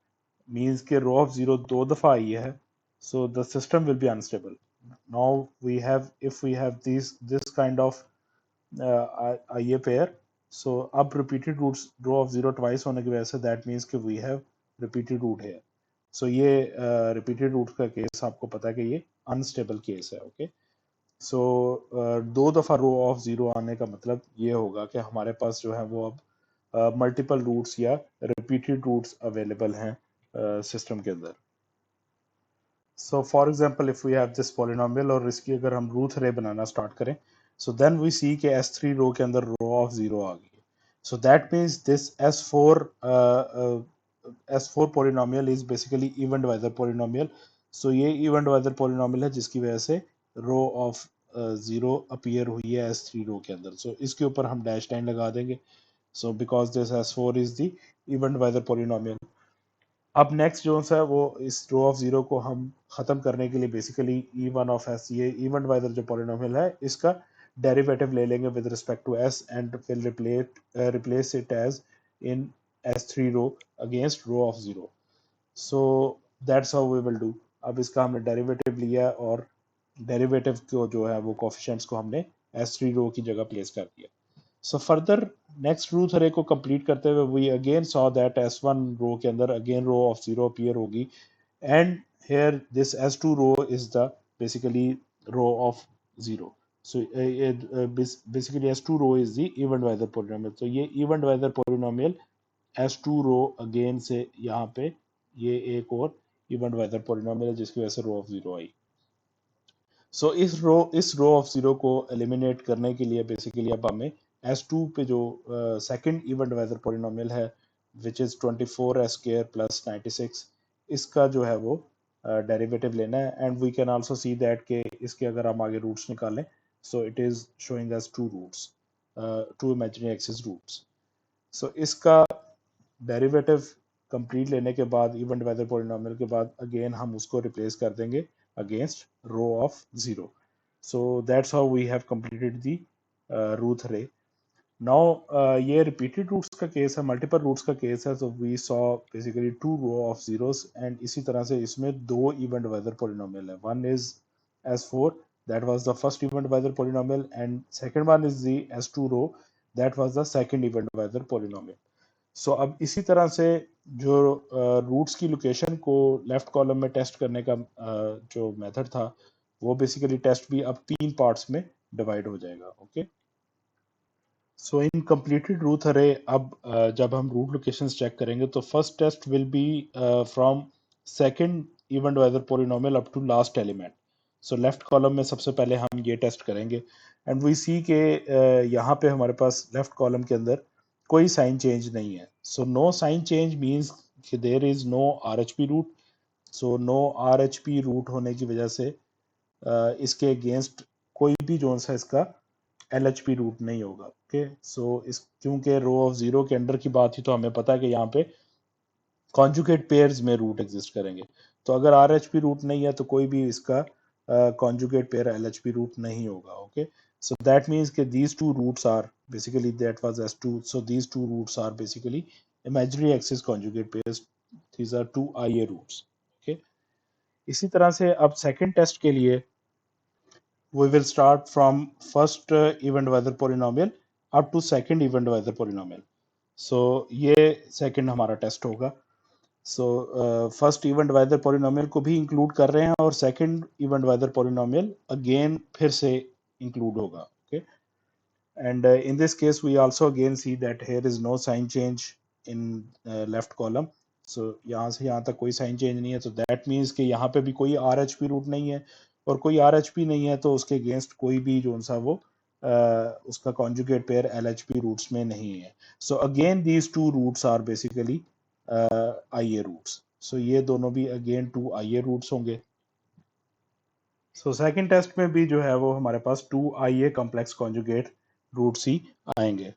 means के row of zero दो दफा आई है, so the system will be unstable. Now we have, if we have this kind of IA pair, so अब repeated roots row of zero twice होने की वजह से that means कि we have repeated root here. So ये repeated root का case आपको पता है कि ये unstable केस है. ओके, सो दो दफा रो ऑफ जीरो आने का मतलब ये होगा कि हमारे पास जो है वो अब मल्टीपल रूट्स या रिपीटेड रूट्स अवेलेबल हैं सिस्टम के अंदर. So for example if we have this polynomial और इसकी अगर हम रूट रे बनाना स्टार्ट करें, सो देन वी सी के S3 रो के अंदर रो ऑफ जीरो आ गई. So that means this S4 polynomial is basically even divisor polynomial. So ये इवन डिवाइजर पॉलिनोमियल है जिसकी वजह से रो ऑफ जीरो अपीयर हुई है S3 रो के अंदर. सो इसके ऊपर हम डैश लाइन लगा देंगे. So because this S4 is the even divisor polynomial. अब नेक्स्ट जो है वो इस रो ऑफ जीरो को हम खत्म करने के लिए बेसिकली E1 ऑफ S, ये इवन डिवाइजर जो पॉलिनोमियल है इसका डेरिवेटिव ले लेंगे with respect to S and will replace it as in S3 row against row of zero. So that's how we will do. अब इसका हमने डेरिवेटिव लिया और डेरिवेटिव को जो है वो कोफिशिएंट्स को हमने S3 रो की जगह प्लेस कर दिया. So further next truth array को कंप्लीट करते हुए we again saw that S1 रो के अंदर again row of zero appear होगी and here this S2 row is the basically row of zero. So basically S2 row is the even divisor polynomial. So ये even divisor polynomial S2 row again से यहाँ पे ये एक और even divisor polynomial है जिसकी वजह से row of zero आई. सो इस रो ऑफ जीरो को एलिमिनेट करने के लिए बेसिकली अब हमें S2 पे जो सेकंड इवन डिवाइजर पॉलिनोमियल है विच इज 24S² प्लस 96, इसका जो है वो डेरिवेटिव लेना है. And we can also see that के इसके अगर हम आगे रूट्स निकालें, so it is showing us two roots, two imaginary axis roots. So इसका डेरिवेटिव कंप्लीट लेने के बाद इवन डिवाइजर पॉलिनोमियल के बाद अगेन हम उसको रिप्लेस कर देंगे against row of zero. So that's how we have completed the root array. Now ये repeated roots का केस है, multiple roots का केस है. So we saw basically two row of zeros and इसी तरह से इसमें दो even divisor polynomial है. One is S4, that was the first even divisor polynomial, and second one is the S2 row, that was the second even divisor polynomial. सो अब इसी तरह से जो रूट्स की लोकेशन को लेफ्ट कॉलम में test करने का जो मेथड था वो बेसिकली टेस्ट भी अब तीन पार्ट्स में डिवाइड हो जाएगा. Okay, so in completed root अरे अब जब हम रूट लोकेशंस चेक करेंगे तो first test will be from second even divisor polynomial up to last element. So left column में सबसे पहले हम ये टेस्ट करेंगे एंड वी सी के यहाँ पे हमारे पास लेफ्ट कॉलम के अंदर कोई साइन चेंज नहीं है. So no sign change means कि there is no RHP root. So no RHP root होने की वजह से इसके अगेंस्ट कोई भी जो सा इसका LHP रूट नहीं होगा. ओके, सो इस क्योंकि रो ऑफ जीरो के अंडर की बात थी तो हमें पता है कि यहाँ पे कॉन्जुगेट पेयर्स में रूट एग्जिस्ट करेंगे. तो अगर RHP रूट नहीं है तो कोई भी इसका कॉन्जुगेट पेयर LHP रूट नहीं होगा. Okay, so that means that these two roots are basically, that was S2, so these two roots are basically imaginary axis conjugate pairs. These are two IA roots. Okay, इसी तरह से अब second test के लिए we will start from first even divisor polynomial up to second even divisor polynomial. so ये second हमारा test होगा. So first even divisor polynomial को भी इंक्लूड कर रहे हैं और second even divisor polynomial again फिर से इंक्लूड होगा. Okay, and in this case we also again see that here is no sign change in left column. so यहाँ से यहाँ तक कोई साइन चेंज नहीं है. तो दैट मीन्स कि यहाँ पे भी कोई RHP रूट नहीं है और कोई RHP नहीं है तो उसके अगेंस्ट कोई भी जो सा वो उसका कॉन्जुगेट पेयर LHP रूट्स में नहीं है. So again these two roots are basically IA roots. So ये दोनों भी अगेन 2 IA रूट्स होंगे। सो सेकंड टेस्ट में भी जो है वो हमारे पास 2 IA कॉम्प्लेक्स कॉन्जुगेट रूट्स ही आएंगे।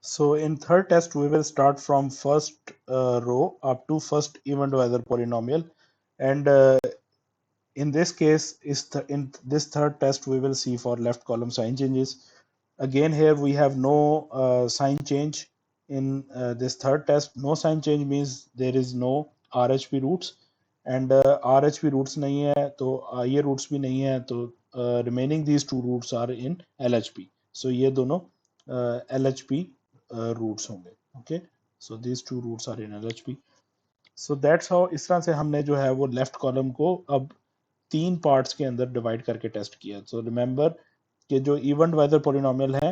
So in third test, we will start from first row up to first even-to-either polynomial, and in this case, in this third test, we will see for left column sign changes. Again, here we have no sign change in this third test. No sign change means there is no RHP roots, and RHP roots नहीं है तो ये roots भी नहीं है तो remaining these two roots are in LHP. So ये दोनों LHP roots होंगे. Okay, so these two roots are in LHP. So that's how इस तरह से हमने जो है वो लेफ्ट कॉलम को अब 3 पार्ट्स के अंदर डिवाइड करके टेस्ट किया। सो रिमेंबर कि जो इवन वेदर पोलिनोमियल है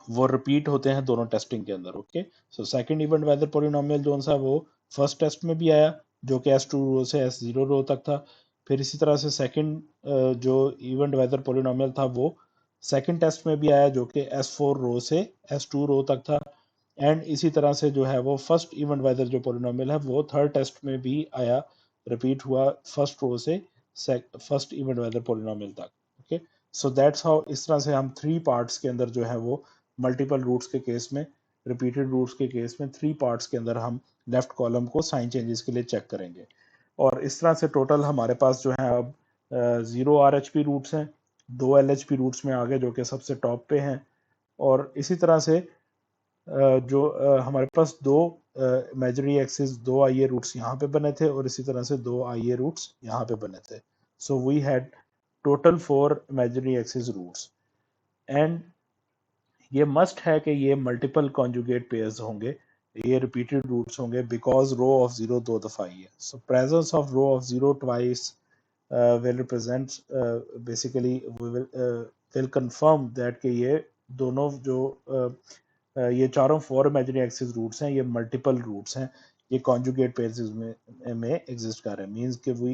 वो रिपीट होते हैं दोनों टेस्टिंग के अंदर। Okay, so second even whether polynomial जो सा वो फर्स्ट टेस्ट में भी आया जो कि S2 रो से S0 रो तक था। फिर इसी तरह से सेकंड जो इवन वेदर पोलिनोमियल था वो सेकंड टेस्ट में भी आया जो कि S4 रो से S2 रो तक था। एंड इसी तरह से जो है वो फर्स्ट इवन वेदर जो पोलिनोमियल है वो थर्ड टेस्ट में भी आया, रिपीट हुआ फर्स्ट रो से फर्स्ट इवन वेदर पोलिनोमियल तक। ओके, सो दैट्स हाउ इस तरह से हम 3 पार्ट्स के अंदर जो है वो मल्टीपल रूट्स के केस में, रिपीटेड रूट्स के केस में 3 पार्ट्स के अंदर हम लेफ्ट कॉलम को साइन चेंजेस के लिए चेक करेंगे। और इस तरह से टोटल हमारे पास जो है अब 0 RHP रूट्स हैं, 2 LHP रूट्स में आगे जो कि सबसे टॉप पे हैं, और इसी तरह से जो हमारे पास दो इमेजिनरी एक्सिस 2 IA रूट्स यहाँ पे बने थे और इसी तरह से 2 IA रूट्स यहाँ पे बने थे। So we had total 4 imaginary axis roots, and ये मस्ट है कि ये मल्टीपल कॉन्जुगेट पेयर्स होंगे, ये रिपीटेड रूट्स होंगे बिकॉज रो ऑफ जीरो 2 दफा ही है। So presence of row of zero twice will represent basically will confirm that कि ये दोनों जो ये चारों 4 इमेजिनरी एक्सिस रूट्स हैं ये मल्टीपल रूट्स हैं, ये कॉन्जुगेट पेयर्स में एग्जिस्ट कर रहे हैं। मींस कि we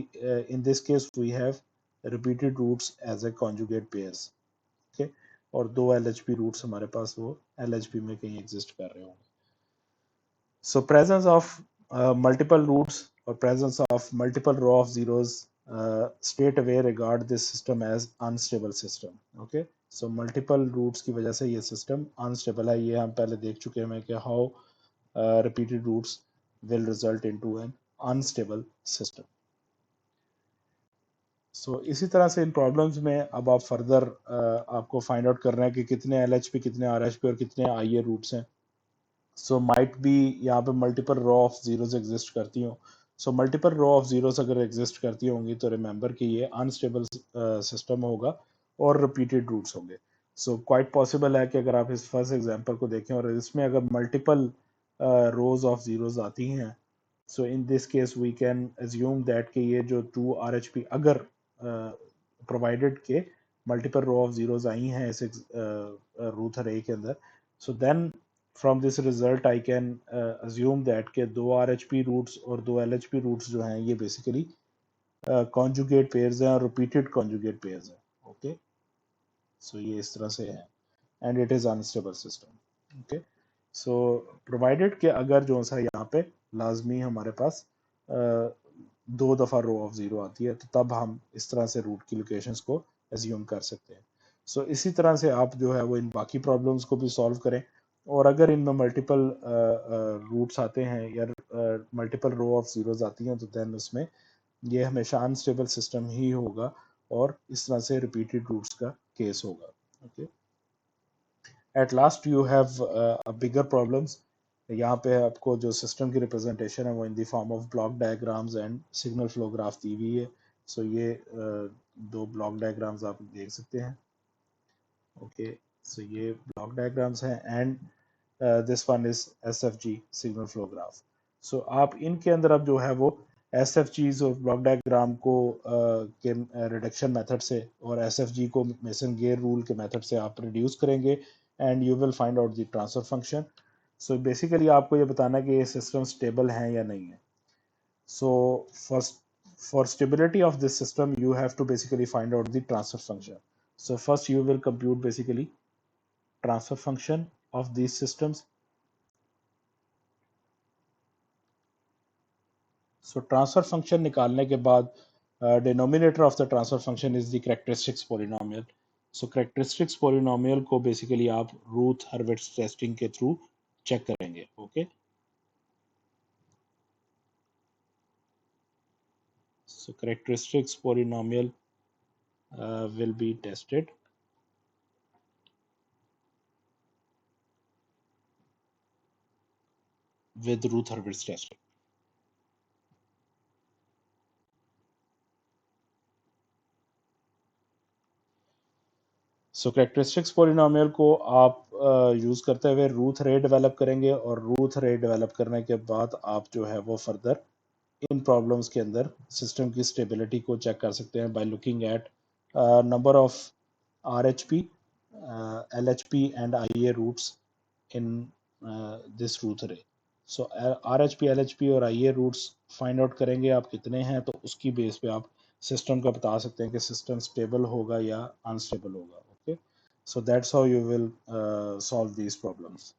in this case we have repeated roots as a conjugate pairs. Okay, और 2 LHP रूट्स हमारे पास वो LHP में कहीं एग्जिस्ट कर रहे होंगे। So presence of multiple roots or presence of multiple row of zeros straight away regard this system as unstable system. Okay, so multiple roots की वजह से ये system unstable है। ये हम पहले देख चुके हैं कि how repeated roots will result into an unstable system. So इसी तरह से इन प्रॉब्लम्स में अब आप फर्दर आपको फाइंड आउट करना है कि कितने LHP, कितने RHP और कितने IA रूट्स हैं। सो माइट बी यहाँ पे multiple row of zeros exist करती हों। So multiple row of zeros अगर एग्जिस्ट करती होंगी तो रिमेंबर कि ये अनस्टेबल सिस्टम होगा और रिपीटेड रूट्स होंगे। सो क्वाइट पॉसिबल है कि अगर आप इस फर्स्ट एग्जांपल को देखें और इसमें अगर मल्टीपल रोज ऑफ जीरोस आती हैं, so in this case we can assume that कि ये जो 2 RHP अगर प्रोवाइडेड के मल्टीपल रो ऑफ जीरोस आई हैं इस रूट अरे के अंदर, so then from this result I can assume that के 2 RHP रूट्स और 2 LHP रूट्स जो हैं ये बेसिकली कॉन्जुगेट पेयर्स हैं और रिपीटेड कॉन्जुगेट पेयर्स हैं। ओके, सो ये इस तरह से है and it is unstable system. Okay, so provided कि अगर जो सा यहाँ पे लाजमी हमारे पास 2 दफ़ा रो ऑफ ज़ीरो आती है तो तब हम इस तरह से रूट की लोकेशंस को एज्यूम कर सकते हैं। सो इसी तरह से आप जो है वो इन बाकी प्रॉब्लम्स को भी सॉल्व करें, और अगर इनमें मल्टीपल रूट्स आते हैं या मल्टीपल रो ऑफ जीरोस आती हैं तो देन उसमें ये हमेशा अनस्टेबल सिस्टम ही होगा और इस तरह से रिपीटेड रूट्स का केस होगा। Okay, at last you have bigger problems. यहाँ पे आपको जो सिस्टम की रिप्रेजेंटेशन है वो in the form of block diagrams and signal flow graph दी हुई है। सो ये दो ब्लॉक डायग्राम्स आप देख सकते हैं। ओके, सो ये ब्लॉक डायग्राम्स हैं and this one is SFG signal flow graph. So आप इनके अंदर अब जो है वो SFGs और ब्लॉक डायग्राम को के रिडक्शन मेथड से और SFG को मेसन गेयर रूल के मेथड से आप रिड्यूस करेंगे and you will find out the transfer function. So basically आपको ये बताना है कि ये सिस्टम स्टेबल है या नहीं है। So first for stability of this system you have to basically find out the transfer function. So first you will compute basically transfer function of these systems. So transfer function निकालने के बाद denominator of the transfer function is the characteristics polynomial. So characteristics polynomial को basically आप Ruth हर्विट्ज testing के through check करेंगे। Okay, so characteristics polynomial will be tested with Ruth Hurwitz testing. So characteristics polynomial को आप use करते हुए Ruth रे develop करेंगे, और रूथ रे डेवलप करने के बाद आप जो है वो फर्दर इन प्रॉब्लम्स के अंदर सिस्टम की स्टेबिलिटी को चेक कर सकते हैं by looking at number of RHP, LHP and IA roots in this Routh array. So RHP, LHP और IA रूट्स फाइंड आउट करेंगे आप कितने हैं, तो उसकी बेस पे आप सिस्टम का बता सकते हैं कि सिस्टम स्टेबल होगा या अनस्टेबल होगा। Okay, so that's how you will solve these problems.